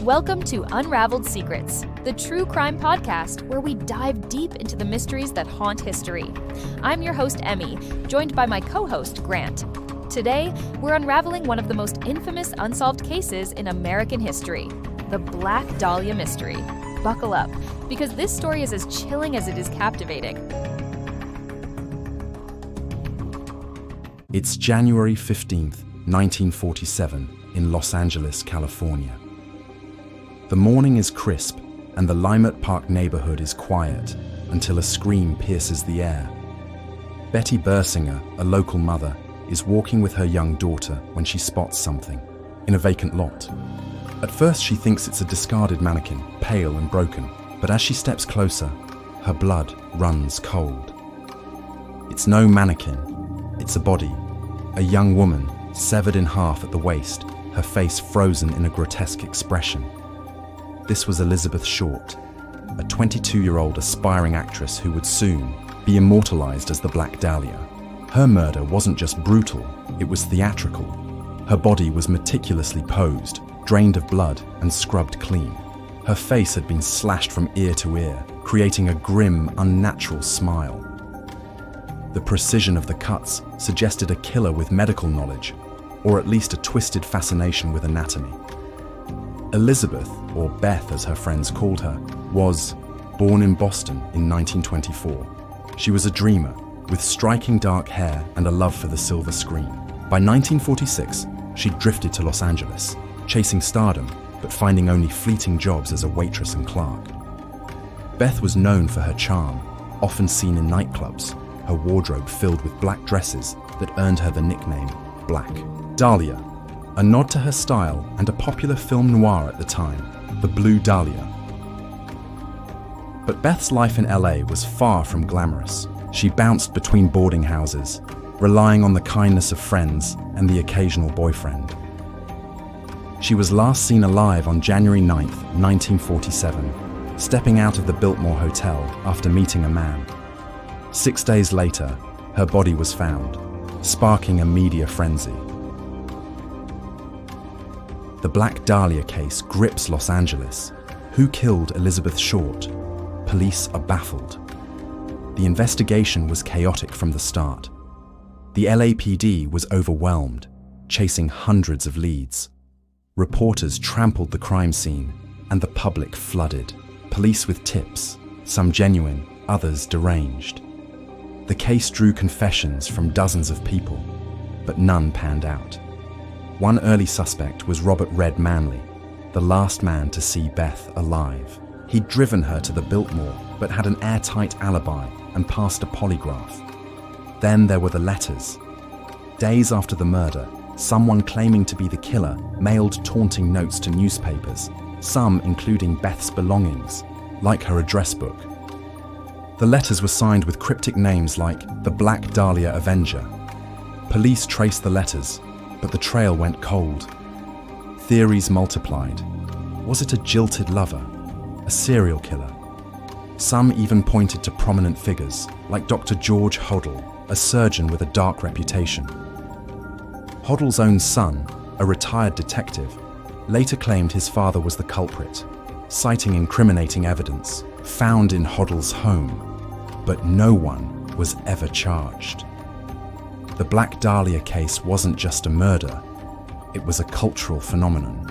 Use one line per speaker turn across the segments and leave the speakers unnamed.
Welcome to Unraveled Secrets, the true crime podcast where we dive deep into the mysteries that haunt history. I'm your host, Emmy, joined by my co-host, Grant. Today, we're unraveling one of the most infamous unsolved cases in American history, the Black Dahlia mystery. Buckle up, because this story is as chilling as it is captivating.
It's January 15th, 1947, in Los Angeles, California. The morning is crisp, and the Limert Park neighborhood is quiet until a scream pierces the air. Betty Bersinger, a local mother, is walking with her young daughter when she spots something in a vacant lot. At first, she thinks it's a discarded mannequin, pale and broken, but as she steps closer, her blood runs cold. It's no mannequin, it's a body, a young woman, severed in half at the waist, her face frozen in a grotesque expression. This was Elizabeth Short, a 22-year-old aspiring actress who would soon be immortalized as the Black Dahlia. Her murder wasn't just brutal, it was theatrical. Her body was meticulously posed, drained of blood, and scrubbed clean. Her face had been slashed from ear to ear, creating a grim, unnatural smile. The precision of the cuts suggested a killer with medical knowledge, or at least a twisted fascination with anatomy. Elizabeth, or Beth as her friends called her, was born in Boston in 1924. She was a dreamer, with striking dark hair and a love for the silver screen. By 1946, she drifted to Los Angeles, chasing stardom, but finding only fleeting jobs as a waitress and clerk. Beth was known for her charm, often seen in nightclubs, her wardrobe filled with black dresses that earned her the nickname Black Dahlia, a nod to her style and a popular film noir at the time, The Blue Dahlia. But Beth's life in LA was far from glamorous. She bounced between boarding houses, relying on the kindness of friends and the occasional boyfriend. She was last seen alive on January 9th, 1947, stepping out of the Biltmore Hotel after meeting a man. 6 days later, her body was found, sparking a media frenzy. The Black Dahlia case grips Los Angeles. Who killed Elizabeth Short? Police are baffled. The investigation was chaotic from the start. The LAPD was overwhelmed, chasing hundreds of leads. Reporters trampled the crime scene, and the public flooded. Police with tips, some genuine, others deranged. The case drew confessions from dozens of people, but none panned out. One early suspect was Robert Red Manley, the last man to see Beth alive. He'd driven her to the Biltmore, but had an airtight alibi and passed a polygraph. Then there were the letters. Days after the murder, someone claiming to be the killer mailed taunting notes to newspapers, some including Beth's belongings, like her address book. The letters were signed with cryptic names like the Black Dahlia Avenger. Police traced the letters, but the trail went cold. Theories multiplied. Was it a jilted lover? A serial killer? Some even pointed to prominent figures, like Dr. George Hoddle, a surgeon with a dark reputation. Hoddle's own son, a retired detective, later claimed his father was the culprit, citing incriminating evidence found in Hoddle's home, but no one was ever charged. The Black Dahlia case wasn't just a murder, it was a cultural phenomenon.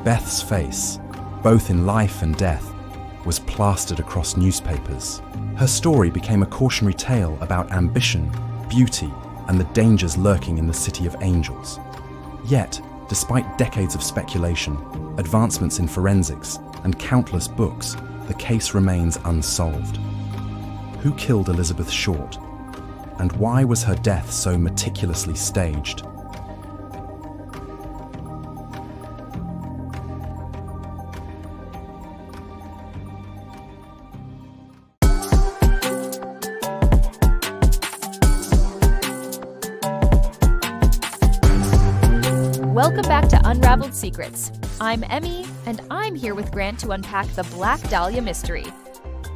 Beth's face, both in life and death, was plastered across newspapers. Her story became a cautionary tale about ambition, beauty, and the dangers lurking in the City of Angels. Yet, despite decades of speculation, advancements in forensics, and countless books, the case remains unsolved. Who killed Elizabeth Short? And why was her death so meticulously staged?
Welcome back to Unraveled Secrets. I'm Emmy, and I'm here with Grant to unpack the Black Dahlia mystery.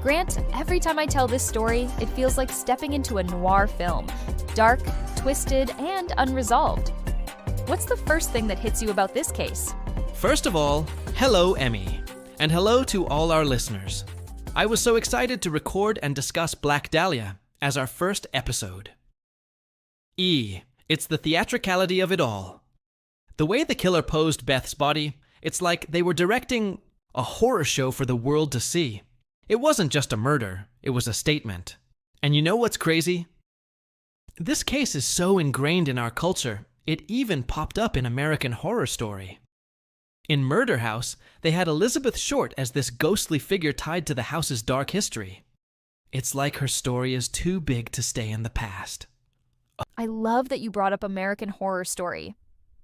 Grant, every time I tell this story, it feels like stepping into a noir film. Dark, twisted, and unresolved. What's the first thing that hits you about this case?
First of all, hello, Emmy. And hello to all our listeners. I was so excited to record and discuss Black Dahlia as our first episode. It's the theatricality of it all. The way the killer posed Beth's body, it's like they were directing a horror show for the world to see. It wasn't just a murder, it was a statement. And you know what's crazy? This case is so ingrained in our culture, it even popped up in American Horror Story. In Murder House, they had Elizabeth Short as this ghostly figure tied to the house's dark history. It's like her story is too big to stay in the past.
I love that you brought up American Horror Story.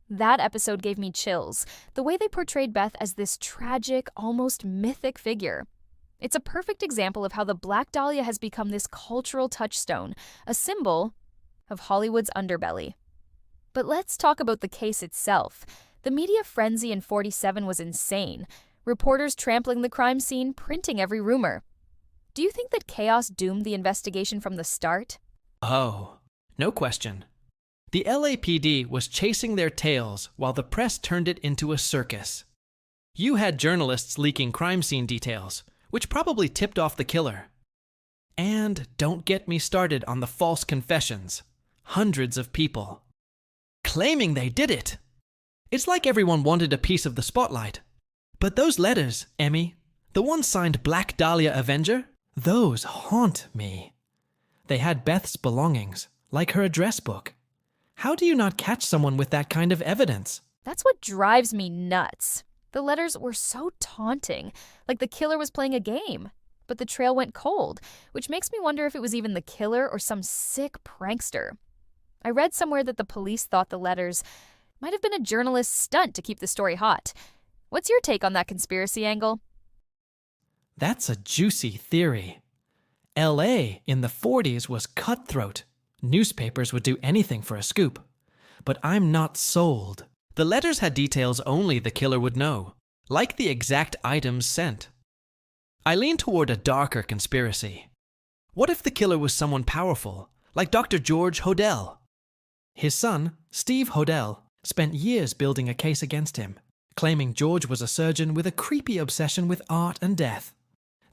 That episode gave me chills, the way they portrayed Beth as this tragic, almost mythic figure. It's a perfect example of how the Black Dahlia has become this cultural touchstone, a symbol of Hollywood's underbelly. But let's talk about the case itself. The media frenzy in 47 was insane. Reporters trampling the crime scene, printing every rumor. Do you think that chaos doomed the investigation from the start?
Oh, no question. The LAPD was chasing their tails while the press turned it into a circus. You had journalists leaking crime scene details, which probably tipped off the killer. And don't get me started on the false confessions. Hundreds of people claiming they did it. It's like everyone wanted a piece of the spotlight. But those letters, Emmy, the ones signed Black Dahlia Avenger, those haunt me. They had Beth's belongings, like her address book. How do you not catch someone with that kind of evidence?
That's what drives me nuts. The letters were so taunting, like the killer was playing a game. But the trail went cold, which makes me wonder if it was even the killer or some sick prankster. I read somewhere that the police thought the letters might have been a journalist's stunt to keep the story hot. What's your take on that conspiracy angle?
That's a juicy theory. LA in the 40s was cutthroat. Newspapers would do anything for a scoop. But I'm not sold. The letters had details only the killer would know, like the exact items sent. I lean toward a darker conspiracy. What if the killer was someone powerful, like Dr. George Hodel? His son, Steve Hodel, spent years building a case against him, claiming George was a surgeon with a creepy obsession with art and death.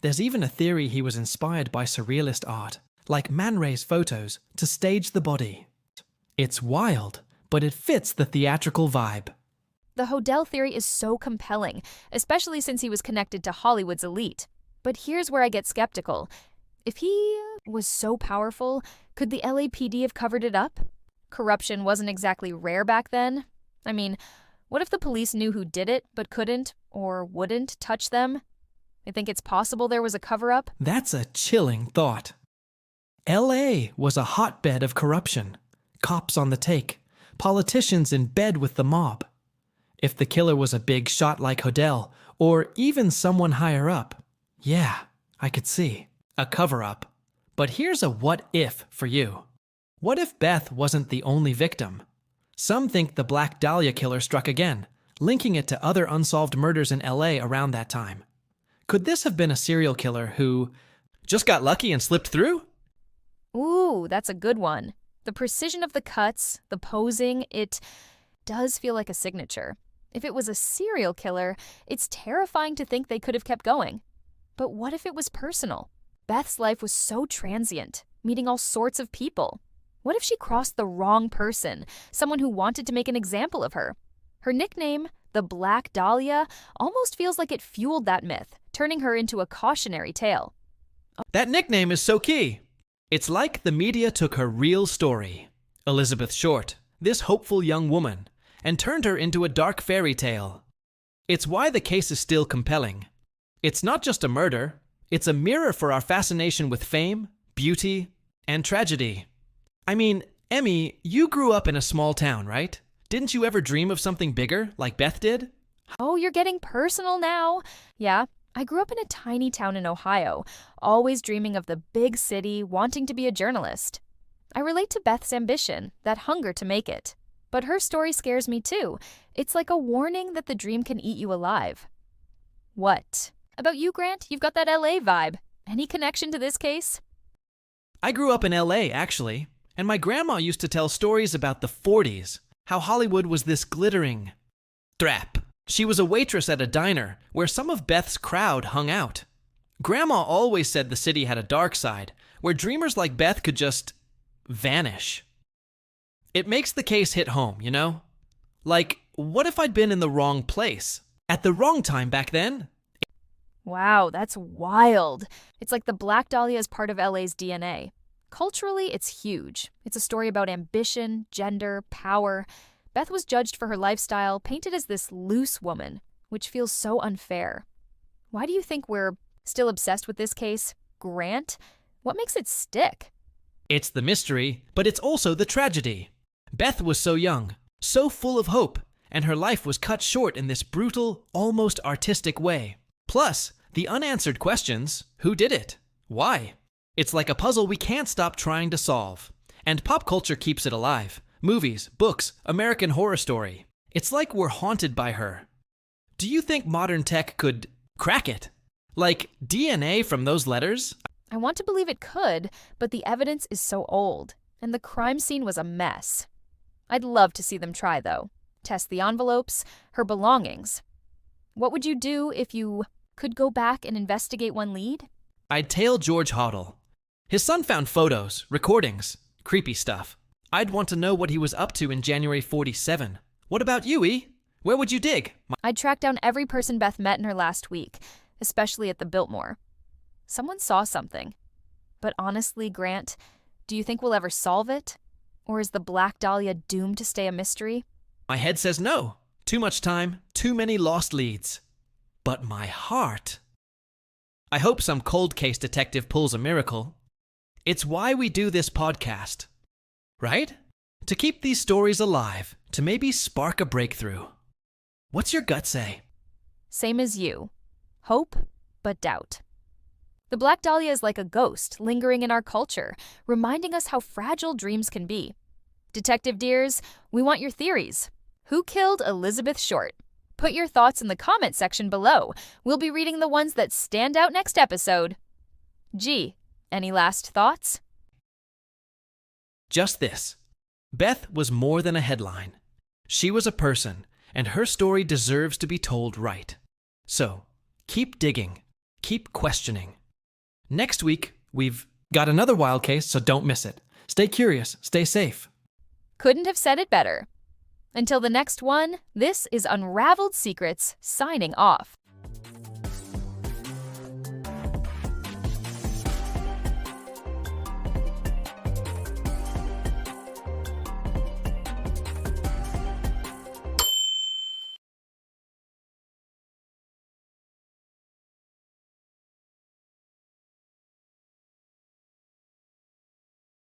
There's even a theory he was inspired by surrealist art, like Man Ray's photos, to stage the body. It's wild, but it fits the theatrical vibe.
The Hodel theory is so compelling, especially since he was connected to Hollywood's elite. But here's where I get skeptical. If he was so powerful, could the LAPD have covered it up? Corruption wasn't exactly rare back then. I mean, what if the police knew who did it but couldn't or wouldn't touch them? I think it's possible there was a cover-up.
That's a chilling thought. LA was a hotbed of corruption. Cops on the take. Politicians in bed with the mob. If the killer was a big shot like Hodel, or even someone higher up, yeah, I could see. A cover-up. But here's a what-if for you. What if Beth wasn't the only victim? Some think the Black Dahlia killer struck again, linking it to other unsolved murders in LA around that time. Could this have been a serial killer who just got lucky and slipped through?
Ooh, that's a good one. The precision of the cuts, the posing, it does feel like a signature. If it was a serial killer, it's terrifying to think they could have kept going. But what if it was personal? Beth's life was so transient, meeting all sorts of people. What if she crossed the wrong person, someone who wanted to make an example of her? Her nickname, the Black Dahlia, almost feels like it fueled that myth, turning her into a cautionary tale.
That nickname is so key. It's like the media took her real story, Elizabeth Short, this hopeful young woman, and turned her into a dark fairy tale. It's why the case is still compelling. It's not just a murder, it's a mirror for our fascination with fame, beauty, and tragedy. I mean, Emmy, you grew up in a small town, right? Didn't you ever dream of something bigger, like Beth did?
Oh, you're getting personal now. Yeah, I grew up in a tiny town in Ohio, always dreaming of the big city, wanting to be a journalist. I relate to Beth's ambition, that hunger to make it. But her story scares me too. It's like a warning that the dream can eat you alive. What about you, Grant? You've got that LA vibe. Any connection to this case?
I grew up in LA, actually, and my grandma used to tell stories about the 40s, how Hollywood was this glittering trap. She was a waitress at a diner where some of Beth's crowd hung out. Grandma always said the city had a dark side, where dreamers like Beth could just vanish. It makes the case hit home, you know? Like, what if I'd been in the wrong place? At the wrong time back then?
Wow, that's wild. It's like the Black Dahlia is part of LA's DNA. Culturally, it's huge. It's a story about ambition, gender, power. Beth was judged for her lifestyle, painted as this loose woman, which feels so unfair. Why do you think we're still obsessed with this case? Grant? What makes it stick?
It's the mystery, but it's also the tragedy. Beth was so young, so full of hope, and her life was cut short in this brutal, almost artistic way. Plus, the unanswered questions: who did it? Why? It's like a puzzle we can't stop trying to solve. And pop culture keeps it alive. Movies, books, American Horror Story. It's like we're haunted by her. Do you think modern tech could crack it? Like DNA from those letters?
I want to believe it could, but the evidence is so old, and the crime scene was a mess. I'd love to see them try, though. Test the envelopes, her belongings. What would you do if you could go back and investigate one lead?
I'd tail George Hoddle. His son found photos, recordings, creepy stuff. I'd want to know what he was up to in January 47. What about you, E? Where would you dig?
I'd track down every person Beth met in her last week, especially at the Biltmore. Someone saw something. But honestly, Grant, do you think we'll ever solve it? Or is the Black Dahlia doomed to stay a mystery?
My head says no. Too much time, too many lost leads. But my heart... I hope some cold case detective pulls a miracle. It's why we do this podcast. Right? To keep these stories alive, to maybe spark a breakthrough. What's your gut say?
Same as you. Hope, but doubt. The Black Dahlia is like a ghost lingering in our culture, reminding us how fragile dreams can be. Detective Dears, we want your theories. Who killed Elizabeth Short? Put your thoughts in the comment section below. We'll be reading the ones that stand out next episode. G, any last thoughts?
Just this. Beth was more than a headline. She was a person, and her story deserves to be told right. So, keep digging. Keep questioning. Next week, we've got another wild case, so don't miss it. Stay curious, stay safe.
Couldn't have said it better. Until the next one, this is Unraveled Secrets signing off.